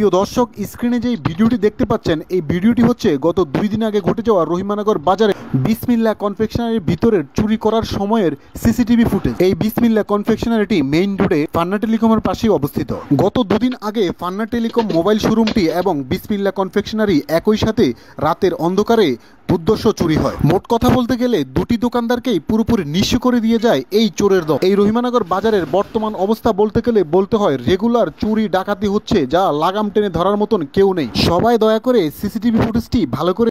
প্রিয় দর্শক, স্ক্রিনে যে ভিডিওটি দেখতে পাচ্ছেন এই ভিডিওটি হচ্ছে গত 2 দিন আগে ঘটে যাওয়া রহিমানগর বাজারে বিসমিল্লাহ কনফেকশনারির ভিতরের চুরি করার সময়ের সিসিটিভি ফুটেজ। এই বিসমিল্লাহ কনফেকশনারিটি মেইন রোডে ফান্না টেলিকমের পাশেই অবস্থিত। গত 2 দিন আগে ফান্না টেলিকম মোবাইল শোরুমটি এবং বিসমিল্লাহ কনফেকশনারি একই সাথে রাতের অন্ধকারে দুর্দর্শ চুরি হয়। মোট কথা বলতে গেলে দুটি দোকানদারকেই পুরোপুরি নিঃস্ব করে দিয়ে যায় এই চোরের দল। এই রহিমানগর বাজারের বর্তমান অবস্থা বলতে গেলে বলতে হয় রেগুলার চুরি ডাকাতি হচ্ছে, যা লাগাম টেনে ধরার মতন কেউ নেই। সবাই দয়া করে সিসিটিভি ফুটেজটি ভালো করে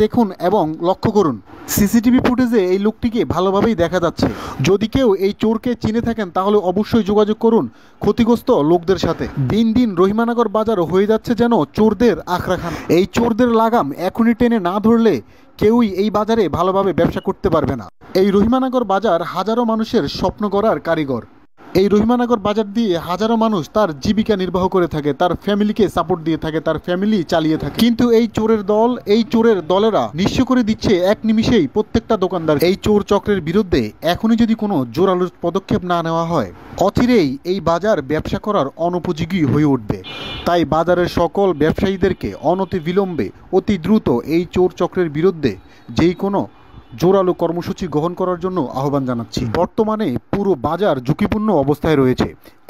দেখুন এবং লক্ষ্য করুন। সিসিটিভি ফুটেজে এই লোকটিকে ভালোভাবেই দেখা যাচ্ছে। যদি কেউ এই চোরকে চিনে থাকেন তাহলে অবশ্যই যোগাযোগ করুন ক্ষতিগ্রস্ত লোকদের সাথে। দিন দিন রহিমানগর বাজার হয়ে যাচ্ছে যেন চোরদের আখড়াখানা। এই চোরদের লাগাম এখনই টেনে না ধরলে কেউই এই বাজারে ভালোভাবে ব্যবসা করতে পারবে না। এই রহিমানগর বাজার হাজারো মানুষের স্বপ্ন গড়ার কারিগর। এই রহিমানগর বাজার দিয়ে হাজারো মানুষ তার জীবিকা নির্বাহ করে থাকে, তার ফ্যামিলিকে সাপোর্ট দিয়ে থাকে, তার ফ্যামিলি চালিয়ে থাকে। কিন্তু এই চোরের দলেরা নিঃস্ব করে দিচ্ছে এক নিমিষেই প্রত্যেকটা দোকানদার। এই চোর চক্রের বিরুদ্ধে এখনই যদি কোনো জোরালো পদক্ষেপ না নেওয়া হয়, অচিরেই এই বাজার ব্যবসা করার অনুপযোগী হয়ে উঠবে। তাই বাজারের সকল ব্যবসায়ীদেরকে অনতিবিলম্বে অতি দ্রুত এই চোর চক্রের বিরুদ্ধে যেই কোনো জোরালো কর্মসূচি গ্রহণ করার জন্য আহ্বান জানাচ্ছি। বর্তমানে পুরো বাজার ঝুঁকিপূর্ণ অবস্থায় রয়েছে।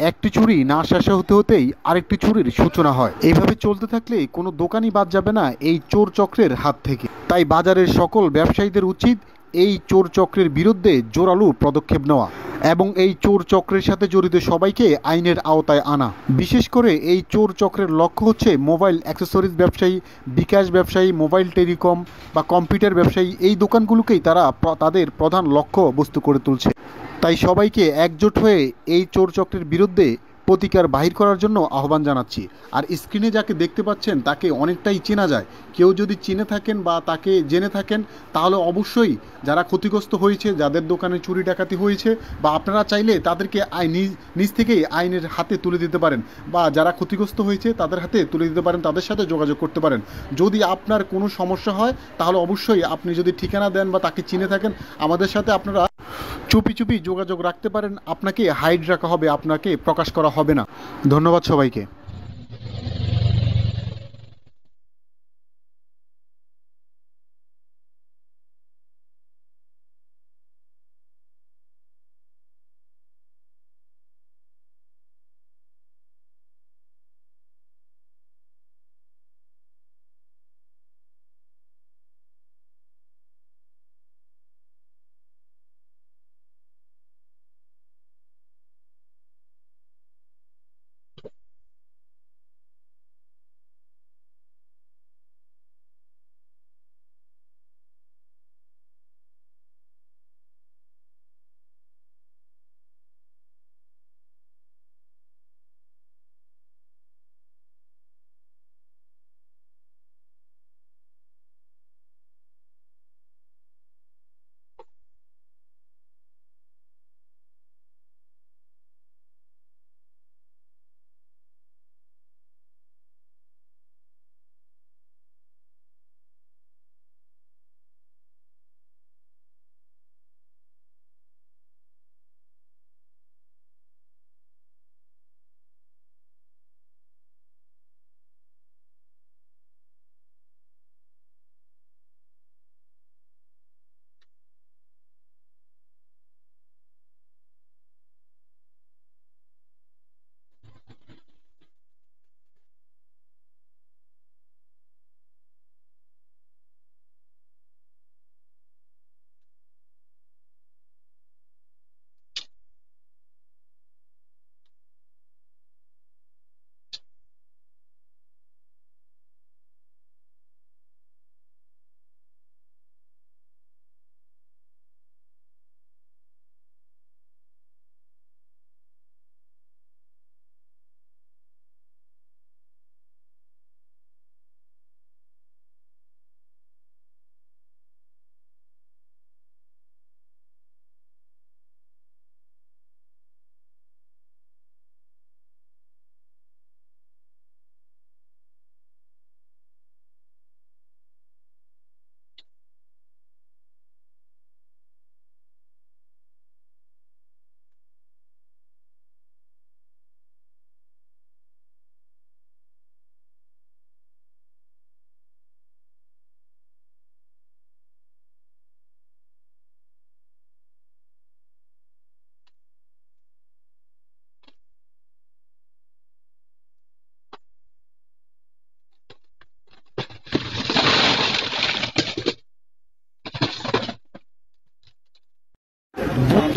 একটি চুরি না শেষ হতে হতেই আরেকটি চুরির সূচনা হয়। এইভাবে চলতে থাকলে কোনো দোকানই বাদ যাবে না এই চোর চক্রের হাত থেকে। তাই বাজারের সকল ব্যবসায়ীদের উচিত এই চোর চক্রের বিরুদ্ধে জোরালো পদক্ষেপ নেওয়া এবং এই চোর চক্রের সাথে জড়িত সবাইকে আইনের আওতায় আনা। বিশেষ করে এই চোর চক্রের লক্ষ্য হচ্ছে মোবাইল অ্যাক্সেসরিজ ব্যবসায়ী, বিকাশ ব্যবসায়ী, মোবাইল টেলিকম বা কম্পিউটার ব্যবসায়ী। এই দোকানগুলোকেই তারা তাদের প্রধান লক্ষ্য বস্তু করে তুলছে। তাই সবাইকে একজোট হয়ে এই চোর চক্রের বিরুদ্ধে প্রতিকার বাহির করার জন্য আহ্বান জানাচ্ছি। আর স্ক্রিনে যাকে দেখতে পাচ্ছেন তাকে অনেকটাই চেনা যায়। কেউ যদি চিনে থাকেন বা তাকে জেনে থাকেন তাহলে অবশ্যই যারা ক্ষতিগ্রস্ত হয়েছে, যাদের দোকানে চুরি ডাকাতি হয়েছে, বা আপনারা চাইলে তাদেরকে নিজ থেকেই আইনের হাতে তুলে দিতে পারেন, বা যারা ক্ষতিগ্রস্ত হয়েছে তাদের হাতে তুলে দিতে পারেন, তাদের সাথে যোগাযোগ করতে পারেন। যদি আপনার কোনো সমস্যা হয় তাহলে অবশ্যই আপনি যদি ঠিকানা দেন বা তাকে চিনে থাকেন, আমাদের সাথে আপনারা চুপি চুপি যোগাযোগ রাখতে পারেন। আপনাকে হাইড রাখা হবে, আপনাকে প্রকাশ করা হবে না। ধন্যবাদ সবাইকে।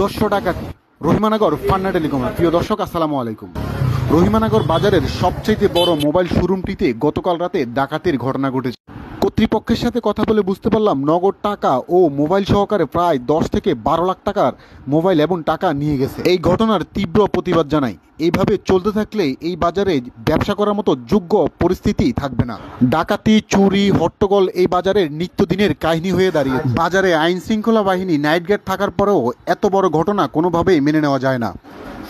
দুর্ধর্ষ ডাকাতি রহিমানগর ফান্না টেলিকমের। প্রিয় দর্শক, আসসালামু আলাইকুম। রহিমানগর বাজারের সবচেয়ে বড় মোবাইল শোরুমটিতে গতকাল রাতে ডাকাতির ঘটনা ঘটেছে। কর্তৃপক্ষের সাথে কথা বলে বুঝতে পারলাম নগদ টাকা ও মোবাইল সহকারে প্রায় 10 থেকে 12 লাখ টাকার মোবাইল এবং টাকা নিয়ে গেছে। এই ঘটনার তীব্র প্রতিবাদ জানাই। এইভাবে চলতে থাকলে এই বাজারে ব্যবসা করার মতো যোগ্য পরিস্থিতি থাকবে না। ডাকাতি, চুরি, হট্টগোল এই বাজারের নিত্যদিনের কাহিনী হয়ে দাঁড়িয়ে। বাজারে আইন শৃঙ্খলা বাহিনী নাইট গার্ড থাকার পরেও এত বড় ঘটনা কোনোভাবেই মেনে নেওয়া যায় না।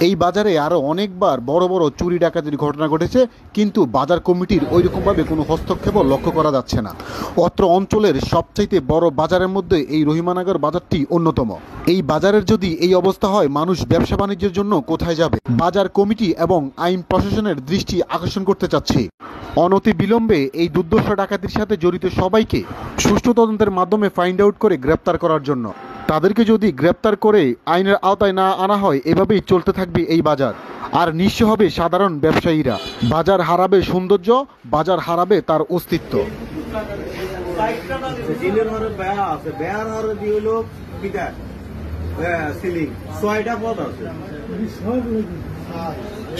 এই বাজারে আরও অনেকবার বড় বড় চুরি ডাকাতির ঘটনা ঘটেছে, কিন্তু বাজার কমিটির ওইরকমভাবে কোনো হস্তক্ষেপও লক্ষ্য করা যাচ্ছে না। অত্র অঞ্চলের সবচাইতে বড় বাজারের মধ্যে এই রহিমানগর বাজারটি অন্যতম। এই বাজারের যদি এই অবস্থা হয়, মানুষ ব্যবসা বাণিজ্যের জন্য কোথায় যাবে? বাজার কমিটি এবং আইন প্রশাসনের দৃষ্টি আকর্ষণ করতে চাচ্ছি অনতি বিলম্বে এই দুর্ধর্ষ ডাকাতির সাথে জড়িত সবাইকে সুষ্ঠু তদন্তের মাধ্যমে ফাইন্ড আউট করে গ্রেপ্তার করার জন্য। তাদেরকে যদি গ্রেপ্তার করে আইনের আওতায় না আনা হয়, এভাবেই চলতে থাকবে এই বাজার। আর নিঃস্ব হবে সাধারণ ব্যবসায়ীরা। বাজার হারাবে সৌন্দর্য, বাজার হারাবে তার অস্তিত্ব।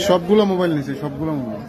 সবগুলো মোবাইল নিছে, সবগুলো মোবাইল।